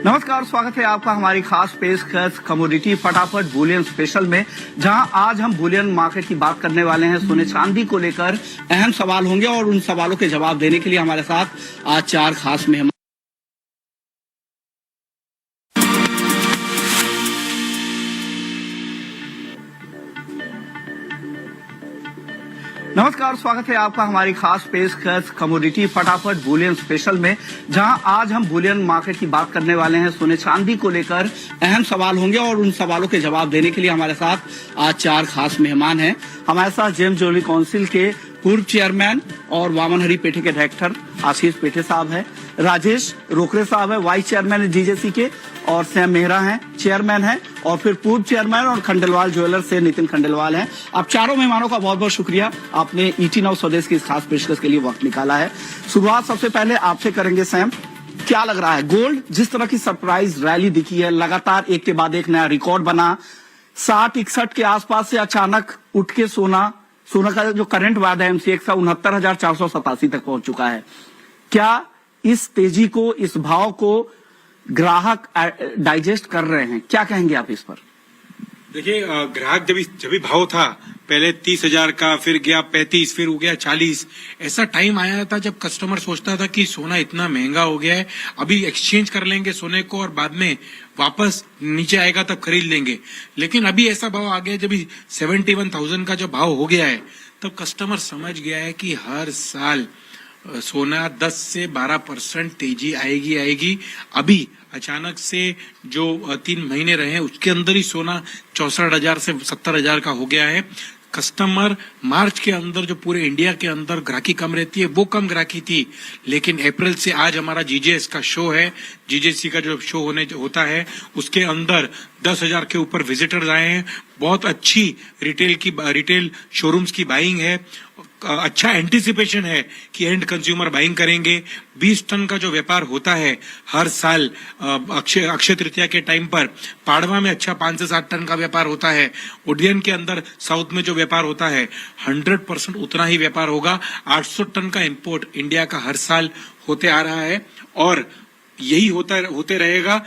नमस्कार, स्वागत है आपका हमारी खास पेशकश कमोडिटी फटाफट बुलियन स्पेशल में, जहां आज हम बुलियन मार्केट की बात करने वाले हैं। सोने चांदी को लेकर अहम सवाल होंगे और उन सवालों के जवाब देने के लिए हमारे साथ आज चार खास मेहमान। नमस्कार, स्वागत है आपका हमारी खास पेशकश कमोडिटी फटाफट बुलियन स्पेशल में, जहां आज हम बुलियन मार्केट की बात करने वाले हैं। सोने चांदी को लेकर अहम सवाल होंगे और उन सवालों के जवाब देने के लिए हमारे साथ आज चार खास मेहमान हैं। हमारे साथ जेम्स ज्वेलरी काउंसिल के पूर्व चेयरमैन और वामन हरी पेठे के डायरेक्टर आशीष पेठे साहब हैं, राजेश रोकरे साहब है वाइस चेयरमैन जीजेसी के, और सैम मेहरा हैं चेयरमैन हैं, और फिर पूर्व चेयरमैन और खंडेलवाल ज्वेलर से नितिन खंडेलवाल हैं। आप चारों मेहमानों का बहुत बहुत शुक्रिया, आपने ईटी नाउ स्वदेश की इस खास पेशकश के लिए वक्त निकाला है। शुरुआत सबसे पहले आपसे करेंगे। सैम, क्या लग रहा है, गोल्ड जिस तरह की सरप्राइज रैली दिखी है, लगातार एक के बाद एक नया रिकॉर्ड बना, 60-61 के आसपास से अचानक उठ के सोना का जो करंट वाद है एमसीएक्स का 69,487 तक पहुंच चुका है। क्या इस तेजी को, इस भाव को ग्राहक डाइजेस्ट कर रहे हैं? क्या कहेंगे आप इस पर? देखिए, ग्राहक जब भाव था पहले 30,000 का, फिर गया 35, फिर हो गया 40। ऐसा टाइम आया था जब कस्टमर सोचता था कि सोना इतना महंगा हो गया है, अभी एक्सचेंज कर लेंगे सोने को और बाद में वापस नीचे आएगा तब खरीद लेंगे। लेकिन अभी ऐसा भाव आ गया, जब 71,000 का जो भाव हो गया है, तब कस्टमर समझ गया है कि हर साल सोना 10 से 12% तेजी आएगी। अभी अचानक से जो 3 महीने रहे उसके अंदर ही सोना 64,000 से 70,000 का हो गया है। कस्टमर मार्च के अंदर जो पूरे इंडिया के अंदर ग्राहकी कम रहती है वो कम ग्राहकी थी, लेकिन अप्रैल से आज हमारा जीजेएस का शो है, जीजेसी का जो शो होता है उसके अंदर 10,000 के ऊपर विजिटर्स आए हैं। बहुत अच्छी रिटेल शोरूम्स की बाइंग है, अच्छा एंटिसिपेशन है कि एंड कंज्यूमर बाइंग करेंगे। 20 टन का जो व्यापार होता है हर साल अक्षय तृतीया के टाइम पर, पाड़वा में अच्छा 5 से 7 टन का व्यापार होता है। उड्डयन के अंदर साउथ में जो व्यापार होता है 100% उतना ही व्यापार होगा। 800 टन का इंपोर्ट इंडिया का हर साल होते आ रहा है और यही होते रहेगा।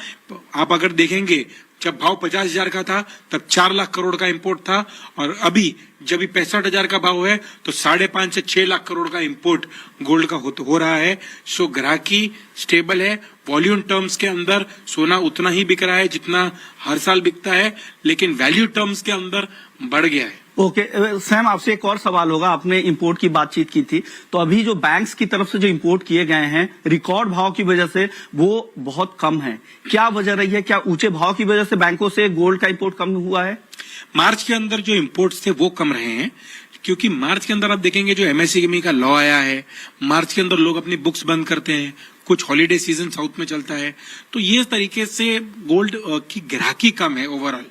आप अगर देखेंगे, जब भाव 50,000 का था तब 4 लाख करोड़ का इंपोर्ट था, और अभी जब 65,000 का भाव है तो 5.5 से 6 लाख करोड़ का इंपोर्ट गोल्ड का हो रहा है। सो ग्राहकी स्टेबल है। वॉल्यूम टर्म्स के अंदर सोना उतना ही बिक रहा है जितना हर साल बिकता है, लेकिन वैल्यू टर्म्स के अंदर बढ़ गया है। ओके, सैम, आपसे एक और सवाल होगा। आपने इंपोर्ट की बातचीत की थी, तो अभी जो बैंक्स की तरफ से जो इंपोर्ट किए गए हैं रिकॉर्ड भाव की वजह से वो बहुत कम है। क्या वजह रही है? क्या ऊंचे भाव की वजह से बैंकों से गोल्ड का इंपोर्ट कम हुआ है? मार्च के अंदर जो इंपोर्ट्स थे वो कम रहे हैं, क्योंकि मार्च के अंदर आप देखेंगे जो एमएसएमई का लॉ आया है, मार्च के अंदर लोग अपनी बुक्स बंद करते हैं, कुछ हॉलीडे सीजन साउथ में चलता है, तो ये तरीके से गोल्ड की ग्राहकी कम है ओवरऑल।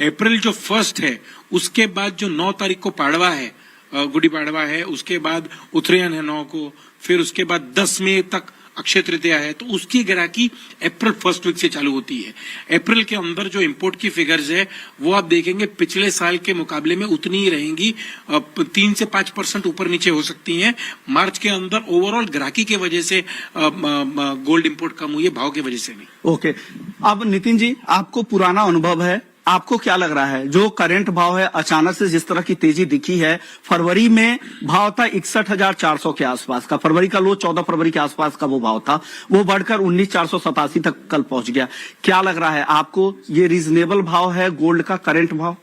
अप्रैल जो 1 है उसके बाद जो 9 तारीख को पाड़वा है, गुड़ी पाड़वा है, उसके बाद उत्तरायण है 9 को, फिर उसके बाद 10 मई तक अक्षय तृतीया है, तो उसकी ग्राहकी अप्रैल 1 वीक से चालू होती है। अप्रैल के अंदर जो इंपोर्ट की फिगर्स है वो आप देखेंगे पिछले साल के मुकाबले में उतनी ही रहेंगी, 3 से 5% ऊपर नीचे हो सकती हैं। मार्च के अंदर ओवरऑल ग्राहकी के वजह से गोल्ड इंपोर्ट कम हुई है, भाव की वजह से नहीं। ओके, अब नितिन जी, आपको पुराना अनुभव है, आपको क्या लग रहा है जो करंट भाव है, अचानक से जिस तरह की तेजी दिखी है? फरवरी में भाव था 61,400 के आसपास का, फरवरी का लो 14 फरवरी के आसपास का वो भाव था, वो बढ़कर 19,487 तक कल पहुंच गया। क्या लग रहा है आपको, ये रीजनेबल भाव है गोल्ड का करंट भाव?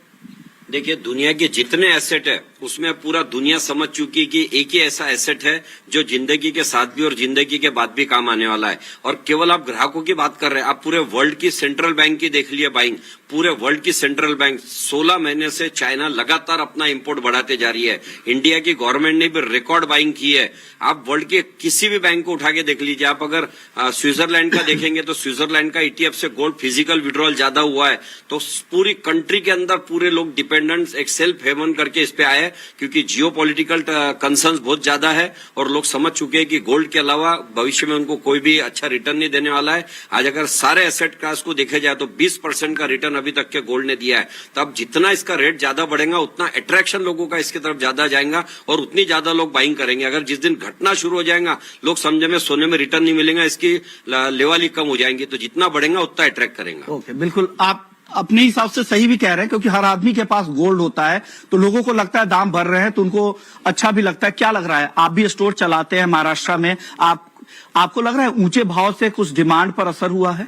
देखिए, दुनिया के जितने एसेट है उसमें पूरा दुनिया समझ चुकी है कि एक ही ऐसा एसेट है जो जिंदगी के साथ भी और जिंदगी के बाद भी काम आने वाला है। और केवल आप ग्राहकों की बात कर रहे हैं, आप पूरे वर्ल्ड की सेंट्रल बैंक की देख लिए बाइंग, पूरे वर्ल्ड की सेंट्रल बैंक 16 महीने से चाइना लगातार अपना इंपोर्ट बढ़ाते जा रही है। इंडिया की गवर्नमेंट ने भी रिकॉर्ड बाइंग की है। आप वर्ल्ड के किसी भी बैंक को उठा के देख लीजिए, आप अगर स्विट्जरलैंड का देखेंगे तो स्विट्जरलैंड का ईटीएफ से गोल्ड फिजिकल विड्रॉल ज्यादा हुआ है। तो पूरी कंट्री के अंदर पूरे लोग डिपेंडेंट्स एक सेल्फ हेवन करके इस पे आए, क्योंकि जियोपॉलिटिकल कंसर्न्स बहुत ज्यादा है और लोग समझ चुके हैं कि गोल्ड के अलावा भविष्य में उनको कोई भी अच्छा रिटर्न नहीं देने वाला है। आज अगर सारे एसेट क्लास को देखे जाए तो 20% का रिटर्न अभी तक के गोल्ड ने दिया है। तो अब जितना इसका रेट ज्यादा बढ़ेगा उतना अट्रैक्शन लोगों का इसकी तरफ ज्यादा जाएगा और उतनी ज्यादा लोग बाइंग करेंगे। अगर जिस दिन घटना शुरू हो जाएगा, लोग समझे में सोने में रिटर्न नहीं मिलेगा, इसकी लेवल ही कम हो जाएंगी, तो जितना बढ़ेगा उतना अट्रैक्ट करेगा। ओके, बिल्कुल आप अपने हिसाब से सही भी कह रहे हैं, क्योंकि हर आदमी के पास गोल्ड होता है तो लोगों को लगता है दाम बढ़ रहे हैं तो उनको अच्छा भी लगता है। क्या लग रहा है, आप भी स्टोर चलाते हैं महाराष्ट्र में, आपको लग रहा है ऊंचे भाव से कुछ डिमांड पर असर हुआ है?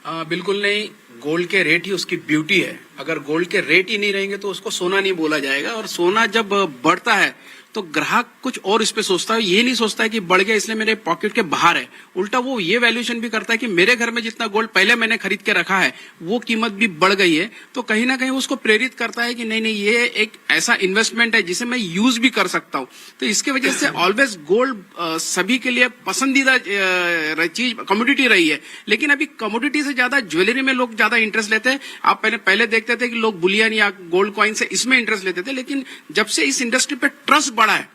बिल्कुल नहीं, गोल्ड के रेट ही उसकी ब्यूटी है। अगर गोल्ड के रेट ही नहीं रहेंगे तो उसको सोना नहीं बोला जाएगा, और सोना जब बढ़ता है तो ग्राहक कुछ और इस पे सोचता है, ये नहीं सोचता है कि बढ़ गया इसलिए मेरे पॉकेट के बाहर है। उल्टा वो ये वैल्यूएशन भी करता है कि मेरे घर में जितना गोल्ड पहले मैंने खरीद के रखा है वो कीमत भी बढ़ गई है, तो कहीं ना कहीं उसको प्रेरित करता है कि नहीं नहीं, ये एक ऐसा इन्वेस्टमेंट है जिसे मैं यूज भी कर सकता हूँ। तो इसके वजह से ऑलवेज गोल्ड सभी के लिए पसंदीदा चीज कमोडिटी रही है। लेकिन अभी कमोडिटी से ज्यादा ज्वेलरी में लोग ज्यादा इंटरेस्ट लेते हैं। आप पहले देखते थे कि लोग बुलियन या गोल्ड कॉइन से इसमें इंटरेस्ट लेते थे, लेकिन जब से इस इंडस्ट्री पे ट्रस्ट बढ़ा है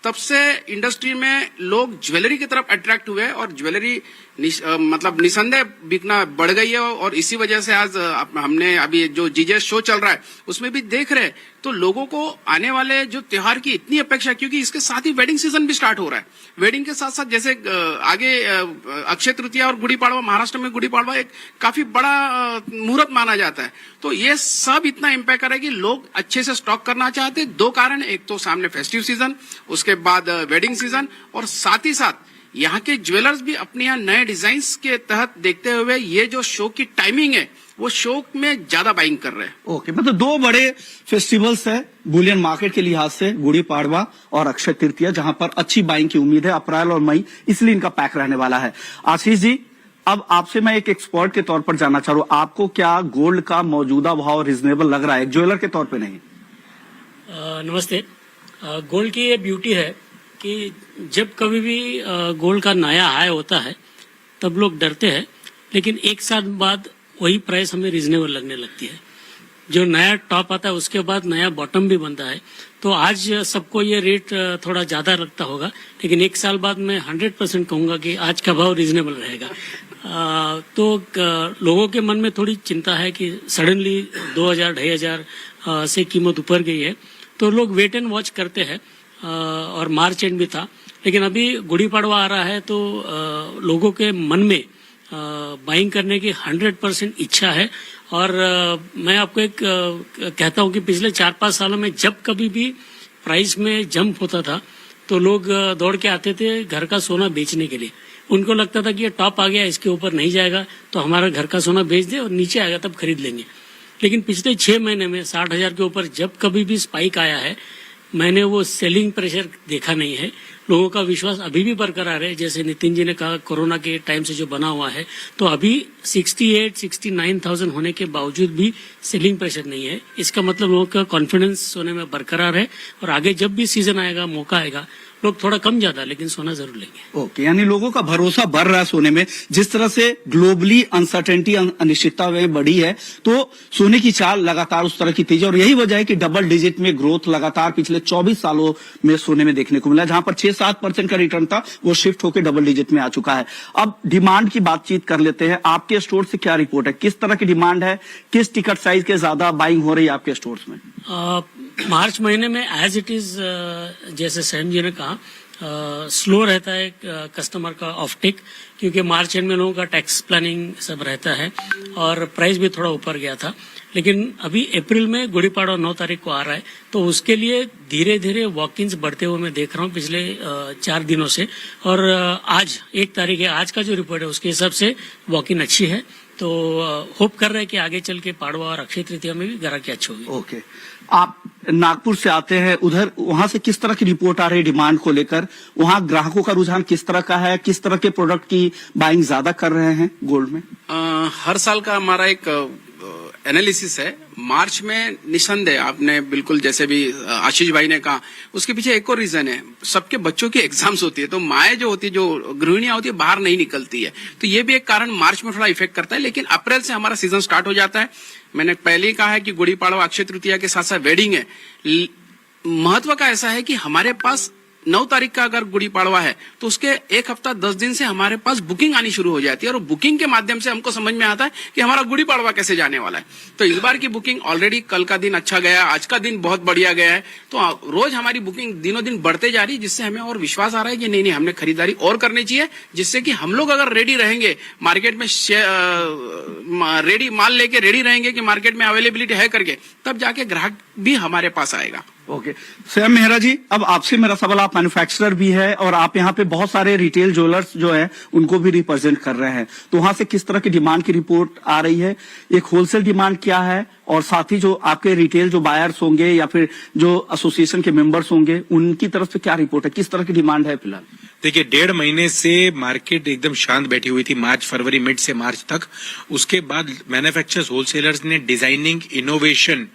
तब से इंडस्ट्री में लोग ज्वेलरी की तरफ अट्रैक्ट हुए और ज्वेलरी मतलब निसंदेह बिकना बढ़ गई है। और इसी वजह से आज हमने अभी जो जीजे शो चल रहा है उसमें भी देख रहे हैं, तो लोगों को आने वाले जो त्योहार की इतनी अपेक्षा, क्योंकि इसके साथ ही वेडिंग सीजन भी स्टार्ट हो रहा है। वेडिंग के साथ साथ जैसे आगे अक्षय तृतीया और गुड़ी पाड़वा, महाराष्ट्र में गुड़ी पाड़वा एक काफी बड़ा मुहूर्त माना जाता है। तो ये सब इतना इम्पैक्ट कर रहा है कि लोग अच्छे से स्टॉक करना चाहते हैं। दो कारण, एक तो सामने फेस्टिव सीजन, उसके बाद वेडिंग सीजन, और साथ ही साथ यहाँ के ज्वेलर्स भी अपने यहाँ नए डिजाइन्स के तहत देखते हुए ये जो शो की टाइमिंग है वो शो में ज्यादा बाइंग कर रहे हैं। ओके, मतलब दो बड़े फेस्टिवल्स है बुलियन मार्केट के लिहाज से, गुड़ी पाड़वा और अक्षय तृतीया, जहां पर अच्छी बाइंग की उम्मीद है अप्रैल और मई, इसलिए इनका पैक रहने वाला है। आशीष जी, अब आपसे मैं एक एक्सपर्ट के तौर पर जानना चाह रहा हूं, आपको क्या गोल्ड का मौजूदा भाव रिजनेबल लग रहा है, ज्वेलर के तौर पर नहीं? नमस्ते। गोल्ड की ये ब्यूटी है कि जब कभी भी गोल्ड का नया हाई होता है तब लोग डरते हैं, लेकिन एक साल बाद वही प्राइस हमें रिजनेबल लगने लगती है। जो नया टॉप आता है उसके बाद नया बॉटम भी बनता है। तो आज सबको ये रेट थोड़ा ज्यादा लगता होगा, लेकिन एक साल बाद मैं 100% कहूंगा कि आज का भाव रिजनेबल रहेगा। तो लोगों के मन में थोड़ी चिंता है कि सडनली 2000-2500 से कीमत ऊपर गई है, तो लोग वेट एंड वॉच करते हैं। और मार्च एंड भी था, लेकिन अभी गुड़ी पाड़वा आ रहा है तो लोगों के मन में बाइंग करने की 100% इच्छा है। और मैं आपको एक कहता हूं कि पिछले 4-5 सालों में जब कभी भी प्राइस में जंप होता था तो लोग दौड़ के आते थे घर का सोना बेचने के लिए। उनको लगता था कि ये टॉप आ गया, इसके ऊपर नहीं जाएगा तो हमारा घर का सोना बेच दे और नीचे आएगा तब खरीद लेंगे। लेकिन पिछले 6 महीने में 60,000 के ऊपर जब कभी भी स्पाइक आया है, मैंने वो सेलिंग प्रेशर देखा नहीं है। लोगों का विश्वास अभी भी बरकरार है। जैसे नितिन जी ने कहा, कोरोना के टाइम से जो बना हुआ है, तो अभी 68-69,000 होने के बावजूद भी सेलिंग प्रेशर नहीं है। इसका मतलब लोगों का कॉन्फिडेंस सोने में बरकरार है, और आगे जब भी सीजन आएगा, मौका आएगा, लोग थोड़ा कम ज्यादा लेकिन सोना जरूर लेंगे। ओके, यानी लोगों का भरोसा बढ़ रहा है सोने में। जिस तरह से ग्लोबली अनसर्टेनिटी, अनिश्चितता में बढ़ी है, तो सोने की चाल लगातार उस तरह की तेज है। और यही वजह है कि डबल डिजिट में ग्रोथ लगातार पिछले 24 सालों में सोने में देखने को मिला। जहां पर 6-7% का रिटर्न था, वो शिफ्ट होकर डबल डिजिट में आ चुका है। अब डिमांड की बातचीत कर लेते हैं। आपके स्टोर से क्या रिपोर्ट है, किस तरह की डिमांड है, किस टिकट साइज के ज्यादा बाइंग हो रही है आपके स्टोर्स में? मार्च महीने में एज इट इज, जैसे सैम जी ने कहा, स्लो रहता है कस्टमर का ऑफटेक, क्योंकि मार्च एंड में लोगों का टैक्स प्लानिंग सब रहता है और प्राइस भी थोड़ा ऊपर गया था। लेकिन अभी अप्रैल में गुड़ी पाड़वा 9 तारीख को आ रहा है, तो उसके लिए धीरे धीरे वॉक-इन्स बढ़ते हुए मैं देख रहा हूँ पिछले 4 दिनों से। और आज 1 तारीख है, आज का जो रिपोर्ट है उसके हिसाब से वॉक-इन अच्छी है। तो होप कर रहे हैं कि आगे चल के पाड़वा और अक्षय तृतीया में भी ग्राहकी अच्छी होगी। ओके, आप नागपुर से आते हैं, उधर वहां से किस तरह की रिपोर्ट आ रही है डिमांड को लेकर? वहां ग्राहकों का रुझान किस तरह का है, किस तरह के प्रोडक्ट की बाइंग ज्यादा कर रहे हैं गोल्ड में? हर साल का हमारा एक एनालिसिस है। मार्च में निसंदेह, आपने बिल्कुल जैसे भी आशीष भाई ने कहा, उसके पीछे एक और रीजन है। सबके बच्चों की एग्जाम्स होती है, तो माएँ जो होती है, जो गृहिणियां होती है, बाहर नहीं निकलती है, तो ये भी एक कारण मार्च में थोड़ा इफेक्ट करता है। लेकिन अप्रैल से हमारा सीजन स्टार्ट हो जाता है। मैंने पहले ही कहा है कि गुड़ी पाड़वा, अक्षय तृतीया के साथ साथ वेडिंग है। महत्व का ऐसा है कि हमारे पास 9 तारीख का अगर गुड़ी पाड़वा है तो उसके 1 हफ्ता 10 दिन से हमारे पास बुकिंग आनी शुरू हो जाती है, और बुकिंग के माध्यम से हमको समझ में आता है कि हमारा गुड़ी पाड़वा कैसे जाने वाला है। तो इस बार की बुकिंग ऑलरेडी कल का दिन अच्छा गया, आज का दिन बहुत बढ़िया गया है, तो रोज हमारी बुकिंग दिनों दिन बढ़ते जा रही है, जिससे हमें और विश्वास आ रहा है कि नहीं हमने खरीदारी और करनी चाहिए, जिससे कि हम लोग अगर रेडी रहेंगे मार्केट में रेडी माल लेके रेडी रहेंगे कि मार्केट में अवेलेबिलिटी है करके, तब जाके ग्राहक भी हमारे पास आएगा। ओके सैम मेहरा जी, अब आपसे मेरा सवाल, आप मैन्युफैक्चरर भी है और आप यहाँ पे बहुत सारे रिटेल ज्वेलर्स जो है उनको भी रिप्रेजेंट कर रहे हैं, तो वहां से किस तरह की डिमांड की रिपोर्ट आ रही है? एक होलसेल डिमांड क्या है, और साथ ही जो आपके रिटेल जो बायर्स होंगे या फिर जो एसोसिएशन के मेंबर्स होंगे उनकी तरफ से क्या रिपोर्ट है, किस तरह की डिमांड है फिलहाल? देखिए, 1.5 महीने से मार्केट एकदम शांत बैठी हुई थी, मार्च फरवरी मिड से मार्च तक। उसके बाद मैन्युफैक्चरर्स होलसेलर्स ने designing, innovation,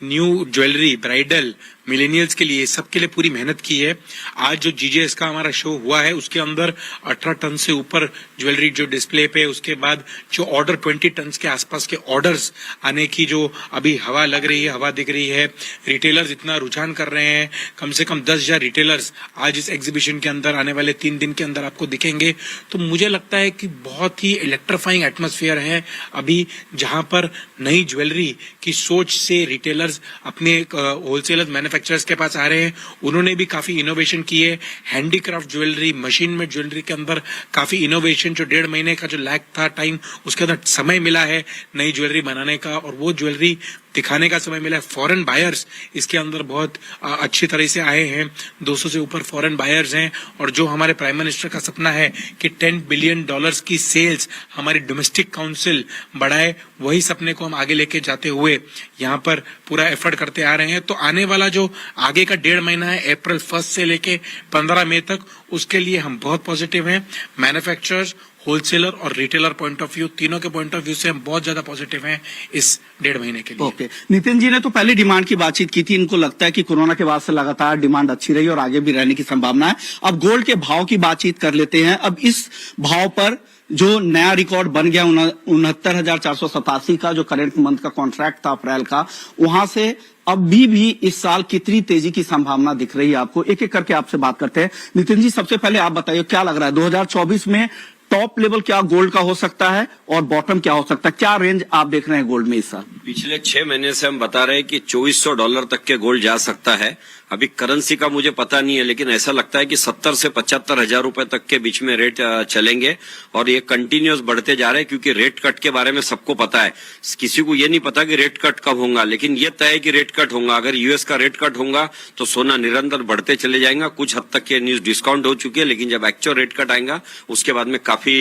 new jewellery, bridal, millennials के लिए, सबके लिए पूरी मेहनत की है। आज जो जीजेएस का हमारा शो हुआ है उसके अंदर 18 टन से ऊपर ज्वेलरी जो डिस्प्ले पे, उसके बाद जो ऑर्डर 20 टन के आसपास के ऑर्डर्स आने की जो अभी हवा लग रही है, हवा दिख रही है। रिटेलर्स इतना रुझान कर रहे हैं, कम से कम 10,000 रिटेलर्स आज इस एग्जीबिशन के अंदर आने वाले 3 दिन के अंदर आपको दिखेंगे। तो मुझे लगता है कि बहुत ही इलेक्ट्रीफाइंग एटमॉस्फेयर है अभी, जहां पर नई ज्वेलरी की सोच से रिटेलर्स अपने होलसेलर्स, मैन्युफैक्चरर्स के पास आ रहे हैं। उन्होंने भी काफी इनोवेशन की है, handicraft jewellery, machine made jewellery के अंदर काफी इनोवेशन, जो 1.5 महीने का जो लैग था टाइम, उसके अंदर समय मिला है नई ज्वेलरी बनाने का, और वो ज्वेलरी दिखाने का समय मिला है। फॉरेन बायर्स इसके अंदर बहुत अच्छी तरह से आए हैं, 200 से ऊपर फॉरेन बायर्स हैं, और जो हमारे प्राइम मिनिस्टर का सपना है कि $10 बिलियन की सेल्स हमारी डोमेस्टिक काउंसिल बढ़ाए, वही सपने को हम आगे लेके जाते हुए यहाँ पर पूरा एफर्ट करते आ रहे हैं। तो आने वाला जो आगे का 1.5 महीना है, अप्रैल 1 से लेके 15 मई तक, उसके लिए हम बहुत पॉजिटिव हैं। मैन्युफैक्चरर्स, होलसेलर और रिटेलर पॉइंट ऑफ व्यू, तीनों के पॉइंट ऑफ व्यू से हम बहुत ज्यादा पॉजिटिव हैं इस 1.5 महीने के लिए। ओके नितिन जी ने तो पहले डिमांड की बातचीत की थी, इनको लगता है कि कोरोना के बाद से लगातार डिमांड अच्छी रही और आगे भी रहने की संभावना है। अब गोल्ड के भाव की बातचीत कर लेते हैं। अब इस भाव पर जो नया रिकॉर्ड बन गया 69,487 का, जो करंट मंथ का कॉन्ट्रैक्ट था अप्रैल का, वहां से अब भी इस साल कितनी तेजी की संभावना दिख रही है आपको? एक एक करके आपसे बात करते हैं। नितिन जी, सबसे पहले आप बताइए, क्या लग रहा है 2024 में टॉप लेवल क्या गोल्ड का हो सकता है और बॉटम क्या हो सकता है? क्या रेंज आप देख रहे हैं गोल्ड में इस साल? पिछले 6 महीने से हम बता रहे हैं कि $2,400 तक के गोल्ड जा सकता है। अभी करेंसी का मुझे पता नहीं है, लेकिन ऐसा लगता है कि 70 से 75 हजार रुपए तक के बीच में रेट चलेंगे, और ये कंटिन्यूअस बढ़ते जा रहे हैं, क्योंकि रेट कट के बारे में सबको पता है। किसी को ये नहीं पता कि रेट कट कब होगा, लेकिन ये तय है कि रेट कट होगा। अगर यूएस का रेट कट होगा तो सोना निरंतर बढ़ते चले जाएगा। कुछ हद तक के न्यूज डिस्काउंट हो चुकी है, लेकिन जब एक्चुअल रेट कट आएगा उसके बाद में काफी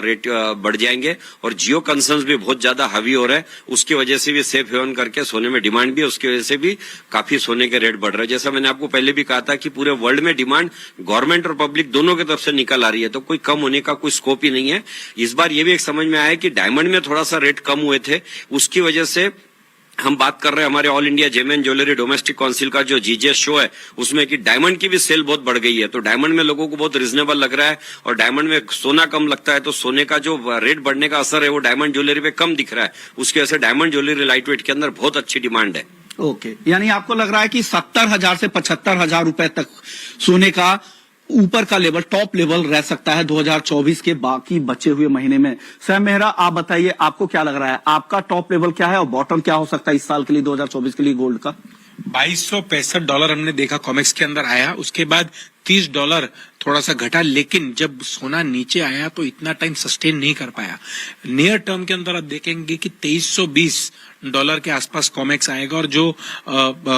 रेट बढ़ जाएंगे। और जियो कंसर्न्स भी बहुत ज्यादा हावी हो रहे हैं, उसकी वजह से भी सेफ हेवन करके सोने में डिमांड भी, उसकी वजह से भी काफी सोने के रेट बढ़ रहे हैं। जैसा मैंने आपको पहले भी कहा था कि पूरे वर्ल्ड में डिमांड गवर्नमेंट और पब्लिक दोनों की तरफ से निकल आ रही है, तो कोई कम होने का कोई स्कोप ही नहीं है। इस बार ये भी एक समझ में आया कि डायमंड में थोड़ा सा रेट कम हुए थे, उसकी वजह से हम बात कर रहे हैं हमारे all India gem and jewellery domestic council का जो जीजेएस शो है, उसमें कि डायमंड की भी सेल बहुत बढ़ गई है। तो डायमंड में लोगों को बहुत रिजनेबल लग रहा है, और डायमंड में सोना कम लगता है, तो सोने का जो रेट बढ़ने का असर है वो डायमंड ज्वेलरी पे कम दिख रहा है। उसकी वजह से डायमंड ज्वेलरी लाइट वेट के अंदर बहुत अच्छी डिमांड है। ओके, यानी आपको लग रहा है कि 70,000 से 75,000 रुपए तक सोने का ऊपर का लेवल, टॉप लेवल रह सकता है 2024 के बाकी बचे हुए महीने में। सैम मेहरा, आप बताइए, आपको क्या लग रहा है, आपका टॉप लेवल क्या है और बॉटम क्या हो सकता है इस साल के लिए, 2024 के लिए गोल्ड का? $2265 हमने देखा कॉमेक्स के अंदर आया, उसके बाद $30 थोड़ा सा घटा, लेकिन जब सोना नीचे आया तो इतना टाइम सस्टेन नहीं कर पाया। नियर टर्म के अंदर आप देखेंगे कि $2320 के आसपास कॉमेक्स आएगा, और जो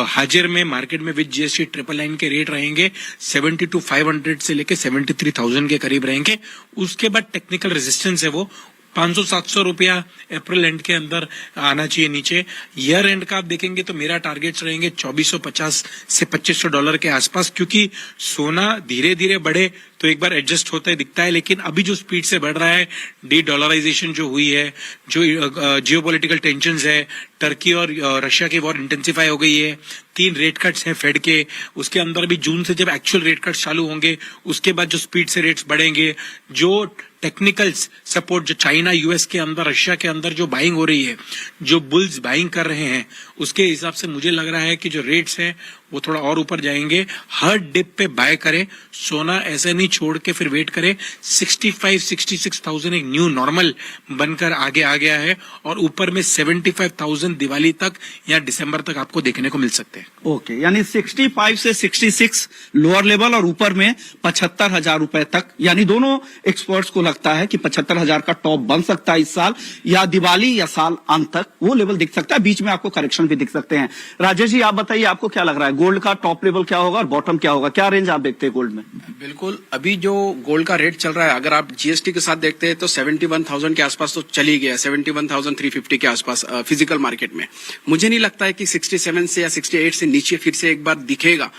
हाजिर में मार्केट में विद जीएसटी 999 के रेट रहेंगे 72,500 से लेके 73,000 के करीब रहेंगे। उसके बाद टेक्निकल रेजिस्टेंस है वो 500-700 रुपया अप्रैल एंड के अंदर आना चाहिए नीचे। ईयर एंड का आप देखेंगे तो मेरा टारगेट्स रहेंगे $2,450 से $2,500 के आसपास, क्योंकि सोना धीरे धीरे बढ़े तो एक बार एडजस्ट होता है दिखता है, लेकिन अभी जो स्पीड से बढ़ रहा है, डी डॉलराइजेशन जो हुई है, जो जियोपॉलिटिकल टेंशंस है, टर्की और रशिया की वॉर इंटेंसिफाई हो गई है, 3 रेट कट्स हैं फेड के, उसके अंदर भी जून से जब एक्चुअल रेट कट्स चालू होंगे उसके बाद जो स्पीड से रेट्स बढ़ेंगे, जो टेक्निकल्स सपोर्ट जो चाइना यूएस के अंदर, रशिया के अंदर जो बाइंग हो रही है, जो बुल्स बाइंग कर रहे हैं, उसके हिसाब से मुझे लग रहा है कि जो रेट्स हैं वो थोड़ा और ऊपर जाएंगे। हर डिप पे बाय करें, सोना ऐसे नहीं छोड़ के फिर वेट करें। 65-66,000 एक न्यू नॉर्मल बनकर आगे आ गया है और ऊपर में 75,000 दिवाली तक या दिसंबर तक आपको देखने को मिल सकते हैं। ओके, यानी 65 से 66 लोअर लेवल और ऊपर में 75,000 रुपए तक, यानी दोनों एक्सपर्ट्स को लगता है कि 75,000 का टॉप बन सकता है इस साल या दिवाली या साल अंत तक वो लेवल दिख सकता है। बीच में आपको करेक्शन भी दिख सकते हैं। राजेश जी, आप बताइए, आपको क्या लग रहा है, गोल्ड का टॉप लेवल क्या होगा और बॉटम क्या होगा? क्या रेंज आप देखते हैं गोल्ड में? बिल्कुल, अभी जो गोल्ड का रेट चल रहा है, अगर आप जीएसटी के साथ देखते हैं तो 71,000 के आसपास तो चल ही गया, 71,350 के आसपास फिजिकल मार्केट में। मुझे नहीं लगता है कि 67 से या 68 से नीचे फिर से एक बार दिखेगा।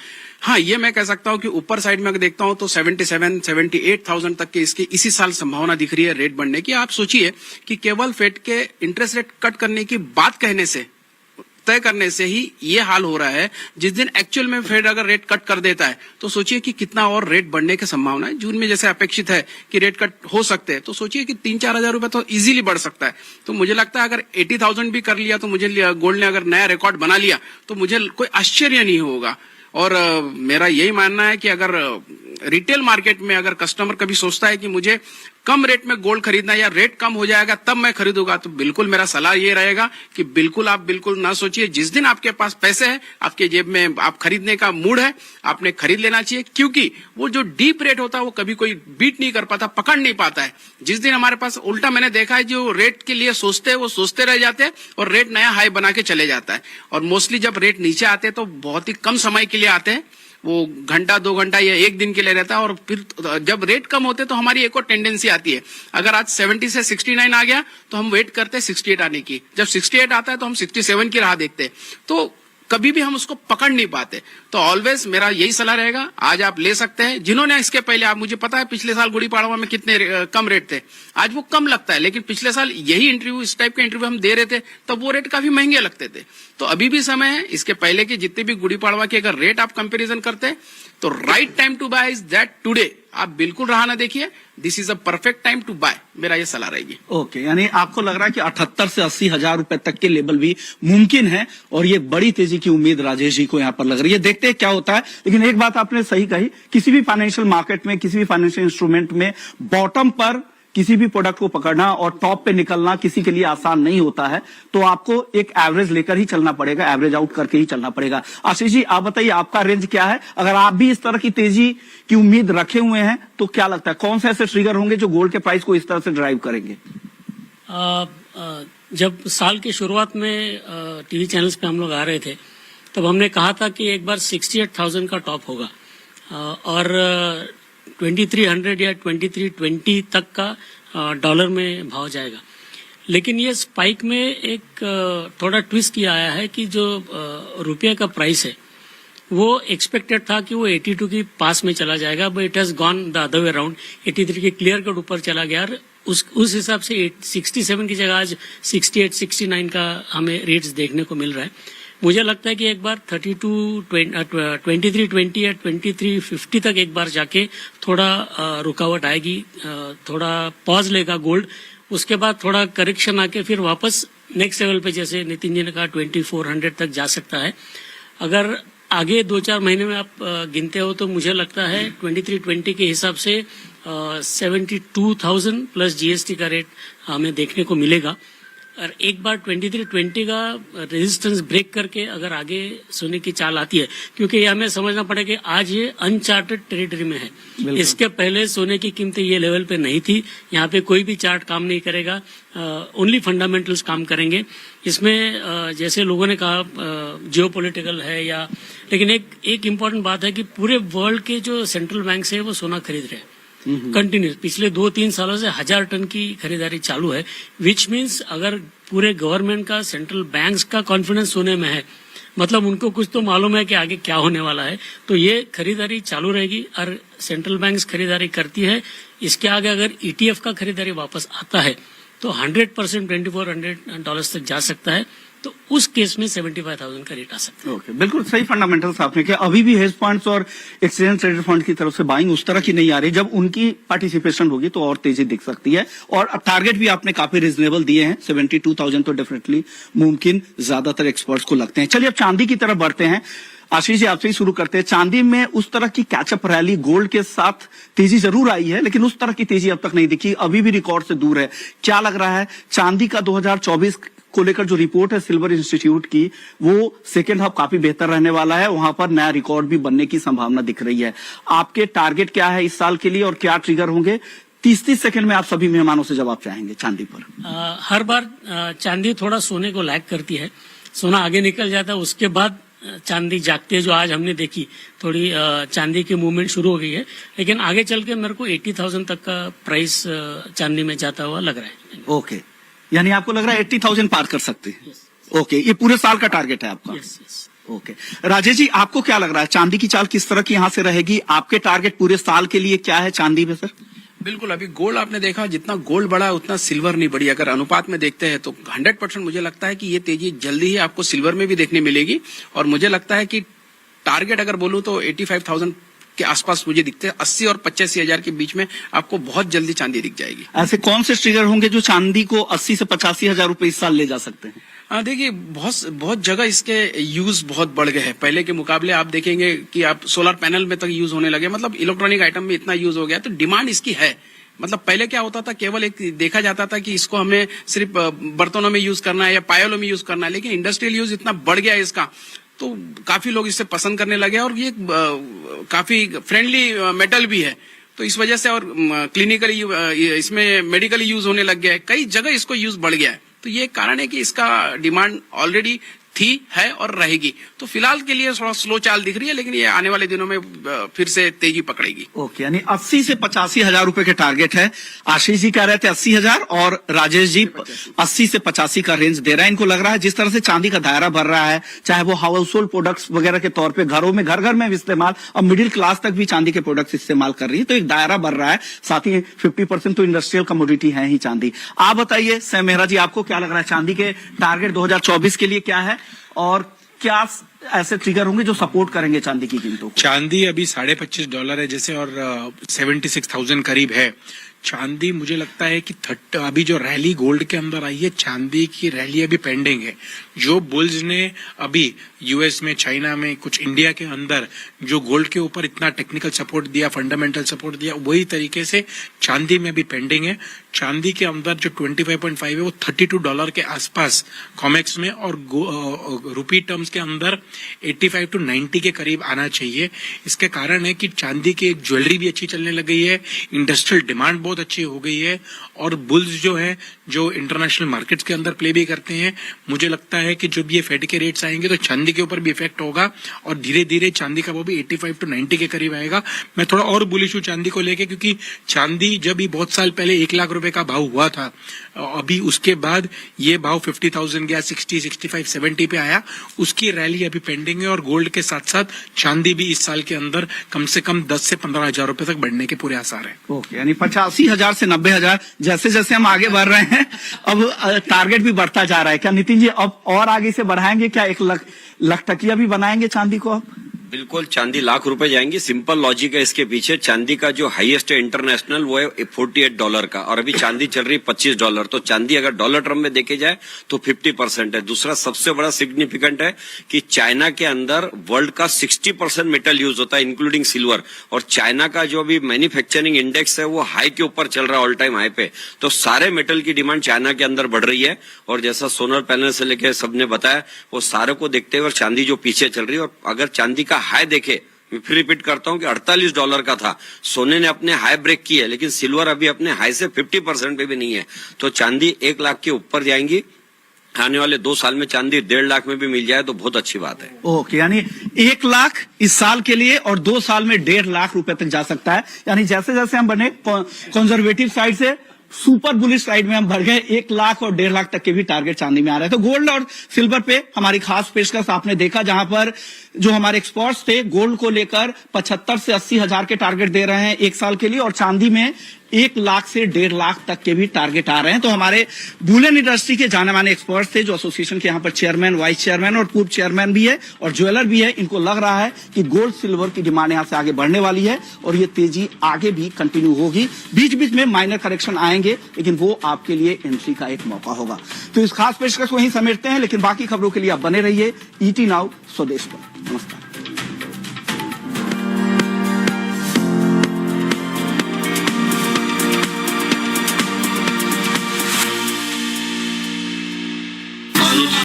हाँ, ये मैं कह सकता हूँ कि ऊपर साइड में अगर देखता हूँ तो 78,000 तक के इसकी इसी साल संभावना दिख रही है रेट बढ़ने की। आप सोचिए कि केवल फेड के इंटरेस्ट रेट कट करने की बात कहने से, तय करने से ही ये हाल हो रहा है। जिस दिन एक्चुअल में फेड अगर रेट कट कर देता है तो सोचिए कि कितना और रेट बढ़ने की संभावना है। जून में जैसे अपेक्षित है कि रेट कट हो सकते हैं, तो सोचिए कि 3-4 हजार रुपए तो इजीली बढ़ सकता है। तो मुझे लगता है अगर 80,000 भी कर लिया तो मुझे गोल्ड ने अगर नया रिकॉर्ड बना लिया तो मुझे कोई आश्चर्य नहीं होगा। और मेरा यही मानना है कि अगर रिटेल मार्केट में अगर कस्टमर कभी सोचता है कि मुझे कम रेट में गोल्ड खरीदना या रेट कम हो जाएगा तब मैं खरीदूंगा, तो बिल्कुल मेरा सलाह ये रहेगा कि बिल्कुल आप बिल्कुल ना सोचिए। जिस दिन आपके पास पैसे हैं, आपके जेब में आप खरीदने का मूड है, आपने खरीद लेना चाहिए। क्योंकि वो जो डीप रेट होता है वो कभी कोई बीट नहीं कर पाता, पकड़ नहीं पाता है। जिस दिन हमारे पास उल्टा मैंने देखा है, जो रेट के लिए सोचते हैं वो सोचते रह जाते हैं और रेट नया हाई बना के चले जाता है। और मोस्टली जब रेट नीचे आते हैं तो बहुत ही कम समय के लिए आते हैं, वो घंटा 2 घंटा या 1 दिन के लिए रहता है। और फिर जब रेट कम होते तो हमारी एक और टेंडेंसी आती है, अगर आज 70 से 69 आ गया तो हम वेट करते हैं 68 आने की। जब 68 आता है तो हम 67 की राह देखते हैं, तो कभी भी हम उसको पकड़ नहीं पाते। तो ऑलवेज मेरा यही सलाह रहेगा, आज आप ले सकते हैं। जिन्होंने इसके पहले, आप मुझे पता है पिछले साल गुड़ी पाड़वा में कितने कम रेट थे, आज वो कम लगता है, लेकिन पिछले साल यही इंटरव्यू, इस टाइप के इंटरव्यू हम दे रहे थे तब वो रेट काफी महंगे लगते थे। तो अभी भी समय है, इसके पहले के जितने भी गुड़ी पाड़वा के अगर रेट आप कंपेरिजन करते हैं तो right time to buy is that today. आप बिल्कुल राह ना देखिए, this is a perfect time to buy, मेरा ये सलाह रहेगी। ओके, यानी आपको लग रहा है कि 78 से 80 हजार रुपए तक के लेवल भी मुमकिन है और ये बड़ी तेजी की उम्मीद राजेश जी को यहाँ पर लग रही है। देखते हैं क्या होता है। लेकिन एक बात आपने सही कही, किसी भी फाइनेंशियल मार्केट में, किसी भी फाइनेंशियल इंस्ट्रूमेंट में बॉटम पर किसी भी प्रोडक्ट को पकड़ना और टॉप पे निकलना किसी के लिए आसान नहीं होता है। तो आपको एक एवरेज लेकर ही चलना पड़ेगा, एवरेज आउट करके ही चलना पड़ेगा। आशीष जी, आप बताइए, आपका रेंज क्या है? अगर आप भी इस तरह की तेजी की उम्मीद रखे हुए हैं तो क्या लगता है, कौन से ऐसे ट्रिगर होंगे जो गोल्ड के प्राइस को इस तरह से ड्राइव करेंगे? जब साल की शुरुआत में टीवी चैनल्स पे हम लोग आ रहे थे तब हमने कहा था कि एक बार 68,000 का टॉप होगा और 2300 या 2320 तक का डॉलर में भाव जाएगा। लेकिन ये स्पाइक में एक थोड़ा ट्विस्ट किया आया है कि जो रुपये का प्राइस है वो एक्सपेक्टेड था कि वो 82 के पास में चला जाएगा, but it has gone the other way around. 83 के क्लियर कट ऊपर चला गया और उस हिसाब से 67 की जगह आज 68-69 का हमें रेट्स देखने को मिल रहा है। मुझे लगता है कि एक बार 2320 या 2350 तक एक बार जाके थोड़ा रुकावट आएगी, थोड़ा पॉज लेगा गोल्ड, उसके बाद थोड़ा करेक्शन आके फिर वापस नेक्स्ट लेवल पे, जैसे नितिन जी ने कहा 2400 तक जा सकता है। अगर आगे 2-4 महीने में आप गिनते हो तो मुझे लगता है 2320 के हिसाब से 72,000 प्लस जीएसटी का रेट हमें देखने को मिलेगा। और एक बार 2320 का रेजिस्टेंस ब्रेक करके अगर आगे सोने की चाल आती है, क्योंकि ये हमें समझना पड़ेगा कि आज ये अनचार्टेड टेरिटरी में है। इसके पहले सोने की कीमतें ये लेवल पे नहीं थी। यहाँ पे कोई भी चार्ट काम नहीं करेगा, ओनली फंडामेंटल्स काम करेंगे। इसमें जैसे लोगों ने कहा जियोपॉलिटिकल है या, लेकिन एक इम्पोर्टेंट बात है कि पूरे वर्ल्ड के जो सेंट्रल बैंक है वो सोना खरीद रहे हैं कंटिन्यूस। पिछले 2-3 सालों से 1000 टन की खरीदारी चालू है, विच मीन्स अगर पूरे गवर्नमेंट का, सेंट्रल बैंक्स का कॉन्फिडेंस सोने में है, मतलब उनको कुछ तो मालूम है कि आगे क्या होने वाला है। तो ये खरीदारी चालू रहेगी और सेंट्रल बैंक्स खरीदारी करती है। इसके आगे अगर ईटीएफ का खरीदारी वापस आता है तो 100% $2400 तक जा सकता है। तो उस केस में 75,000 का रेट आ सकता है। ओके, बिल्कुल सही फंडामेंटल्स आपने किया। अभी भी हेज फंड्स और एक्सचेंज ट्रेडेड फंड की तरफ से बाइंग उस तरह की नहीं आ रही। जब उनकी पार्टिसिपेशन होगी तो और तेजी दिख सकती है। और टारगेट भी आपने काफी रिजनेबल दिए हैं, 72,000 तो डेफिनेटली मुमकिन ज्यादातर एक्सपर्ट्स को लगते हैं। चलिए अब चांदी की तरफ बढ़ते हैं। आशीष जी आपसे ही शुरू करते हैं। चांदी में उस तरह की कैचअप रैली गोल्ड के साथ तेजी जरूर आई है, लेकिन उस तरह की तेजी अब तक नहीं दिखी, अभी भी रिकॉर्ड से दूर है। क्या लग रहा है चांदी का 2024 को लेकर जो रिपोर्ट है सिल्वर इंस्टीट्यूट की, वो सेकेंड हाफ काफी बेहतर रहने वाला है, वहां पर नया रिकॉर्ड भी बनने की संभावना दिख रही है। आपके टारगेट क्या है इस साल के लिए और क्या ट्रिगर होंगे? 30-30 सेकंड में आप सभी मेहमानों से जवाब चाहेंगे चांदी पर। हर बार चांदी थोड़ा सोने को लैग करती है, सोना आगे निकल जाता है, उसके बाद चांदी जागती है, जो आज हमने देखी। थोड़ी चांदी की मूवमेंट शुरू हो गई है, लेकिन आगे चल के मेरे को 80,000 तक का प्राइस चांदी में जाता हुआ लग रहा है। ओके, यानी आपको लग रहा है 80,000 पार कर सकते हैं? ओके, ये पूरे साल का टारगेट है आपका? यस। ओके, राजेश जी आपको क्या लग रहा है चांदी की चाल किस तरह की यहां से रहेगी? आपके टारगेट पूरे साल के लिए क्या है चांदी में सर? बिल्कुल, अभी गोल्ड आपने देखा, जितना गोल्ड बढ़ा उतना सिल्वर नहीं बढ़ी। अगर अनुपात में देखते हैं तो 100% मुझे लगता है कि ये तेजी जल्दी ही आपको सिल्वर में भी देखने मिलेगी। और मुझे लगता है कि टारगेट अगर बोलूं तो 85,000 के आसपास मुझे दिखते हैं। 80 और 85,000 के बीच में आपको बहुत जल्दी चांदी दिख जाएगी। ऐसे कौन से ट्रिगर होंगे जो चांदी को 80 से 85,000 रुपए इस साल ले जा सकते हैं? देखिए, बहुत जगह इसके यूज बहुत बढ़ गए हैं। पहले के मुकाबले आप देखेंगे कि आप सोलर पैनल में तक यूज होने लगे, मतलब इलेक्ट्रॉनिक आइटम में इतना यूज हो गया, तो डिमांड इसकी है। मतलब पहले क्या होता था, केवल एक देखा जाता था कि इसको हमें सिर्फ बर्तनों में यूज करना है या पायलों में यूज करना है, लेकिन इंडस्ट्रियल यूज इतना बढ़ गया है इसका, तो काफी लोग इससे पसंद करने लगे और ये काफी फ्रेंडली मेटल भी है, तो इस वजह से और क्लिनिकली इसमें मेडिकली यूज होने लग गया है। कई जगह इसको यूज बढ़ गया है, तो ये कारण है कि इसका डिमांड ऑलरेडी थी, है और रहेगी। तो फिलहाल के लिए थोड़ा स्लो चाल दिख रही है, लेकिन ये आने वाले दिनों में फिर से तेजी पकड़ेगी। ओके, यानी 80 से 85,000 रुपए के टारगेट है। आशीष जी कह रहे थे 80,000 और राजेश जी 80 से 85 का रेंज दे रहा है। इनको लग रहा है जिस तरह से चांदी का दायरा बढ़ रहा है, चाहे वो हाउस होल्ड प्रोडक्ट्स वगैरह के तौर पे घरों में घर में इस्तेमाल, अब मिडिल क्लास तक भी चांदी के प्रोडक्ट्स इस्तेमाल कर रही है, तो एक दायरा बढ़ रहा है। साथ ही 50% तो इंडस्ट्रियल कमोडिटी है ही चांदी। आप बताइए सैम मेहरा जी, आपको क्या लग रहा है चांदी के टारगेट 2024 के लिए क्या है और क्या ऐसे ट्रिगर होंगे जो सपोर्ट करेंगे चांदी की कीमतों को? चांदी अभी $25.5 है जैसे, और 76,000 करीब है। चांदी मुझे लगता है कि अभी जो रैली गोल्ड के अंदर आई है, चांदी की रैली अभी पेंडिंग है। जो बुल्स ने अभी यूएस में, चाइना में, कुछ इंडिया के अंदर जो गोल्ड के ऊपर इतना टेक्निकल सपोर्ट दिया, फंडामेंटल सपोर्ट दिया, वही तरीके से चांदी में भी पेंडिंग है। चांदी के अंदर जो 25.5 है वो $32 के आसपास कॉमेक्स में, और रुपी टर्म्स के अंदर 85 to 90 के करीब आना चाहिए। इसके कारण है कि चांदी की ज्वेलरी भी अच्छी चलने लग गई है, इंडस्ट्रियल डिमांड बहुत अच्छी हो गई है, और बुल्स जो है जो इंटरनेशनल मार्केट्स के अंदर प्ले भी करते हैं। मुझे लगता है कि जब ये फेड के रेट्स आएंगे तो चांदी के ऊपर भी इफेक्ट होगा, और धीरे धीरे चांदी का वो भी 85 to 90 के करीब आएगा। मैं थोड़ा और बुलिश हूँ चांदी को लेके, क्योंकि चांदी जब भी बहुत साल पहले 1 लाख रुपए का भाव हुआ था, अभी उसके बाद ये भाव 50,000 गया, 60, 65, 70 पे आया। उसकी रैली अभी पेंडिंग है, और गोल्ड के साथ साथ चांदी भी इस साल के अंदर कम से कम 10 से 15,000 रुपए तक बढ़ने के पूरे आसार है। ओके, यानी 85,000 से 90,000, जैसे जैसे हम आगे बढ़ रहे हैं अब टारगेट भी बढ़ता जा रहा है। क्या नितिन जी अब और आगे से बढ़ाएंगे? क्या 1 लाख टकिया भी बनाएंगे चांदी को अब? बिल्कुल, चांदी लाख रुपए जाएंगी। सिंपल लॉजिक है इसके पीछे। चांदी का जो हाईएस्ट है इंटरनेशनल वो है $48 का, और अभी चांदी चल रही है $25। तो चांदी अगर डॉलर टर्म में देखे जाए तो 50% है। दूसरा सबसे बड़ा सिग्निफिकेंट है कि चाइना के अंदर वर्ल्ड का 60% मेटल यूज होता है, इंक्लूडिंग सिल्वर, और चाइना का जो अभी मैन्युफैक्चरिंग इंडेक्स है वो हाई के ऊपर चल रहा है, ऑल टाइम हाई पे। तो सारे मेटल की डिमांड चाइना के अंदर बढ़ रही है, और जैसा सोलर पैनल से लेकर सबने बताया, वो सारे को देखते हुए चांदी जो पीछे चल रही है। और अगर चांदी का हाई देखे, मैं फिर रिपीट करता हूं कि $48 का था, सोने ने अपने हाई ब्रेक की है, लेकिन सिल्वर अभी अपने हाई से 50% पे भी नहीं है। तो चांदी 1 लाख के ऊपर जाएंगी। आने वाले 2 साल में चांदी 1.5 लाख में भी मिल जाए तो बहुत अच्छी बात है। ओके, यानी 1 लाख इस साल के लिए और 2 साल में 1.5 लाख रुपए तक जा सकता है। यानी जैसे जैसे हम बने कंजर्वेटिव साइड से सुपर बुलिश साइड में हम बढ़ गए, 1 लाख और 1.5 लाख तक के भी टारगेट चांदी में आ रहे हैं। तो गोल्ड और सिल्वर पे हमारी खास पेशकश आपने देखा, जहां पर जो हमारे एक्सपर्ट्स थे गोल्ड को लेकर 75 से 80 हजार के टारगेट दे रहे हैं 1 साल के लिए, और चांदी में 1 लाख से 1.5 लाख तक के भी टारगेट आ रहे हैं। तो हमारे बुलियन इंडस्ट्री के जाने माने एक्सपर्ट्स थे, जो एसोसिएशन के यहाँ पर चेयरमैन, वाइस चेयरमैन और पूर्व चेयरमैन भी है और ज्वेलर भी है। इनको लग रहा है कि गोल्ड सिल्वर की डिमांड यहाँ से आगे बढ़ने वाली है और ये तेजी आगे भी कंटिन्यू होगी। बीच बीच में माइनर करेक्शन आएंगे, लेकिन वो आपके लिए एंट्री का एक मौका होगा। तो इस खास पेशकश को वहीं समेटते हैं, लेकिन बाकी खबरों के लिए आप बने रहिए ET नाउ स्वदेश पर। नमस्कार।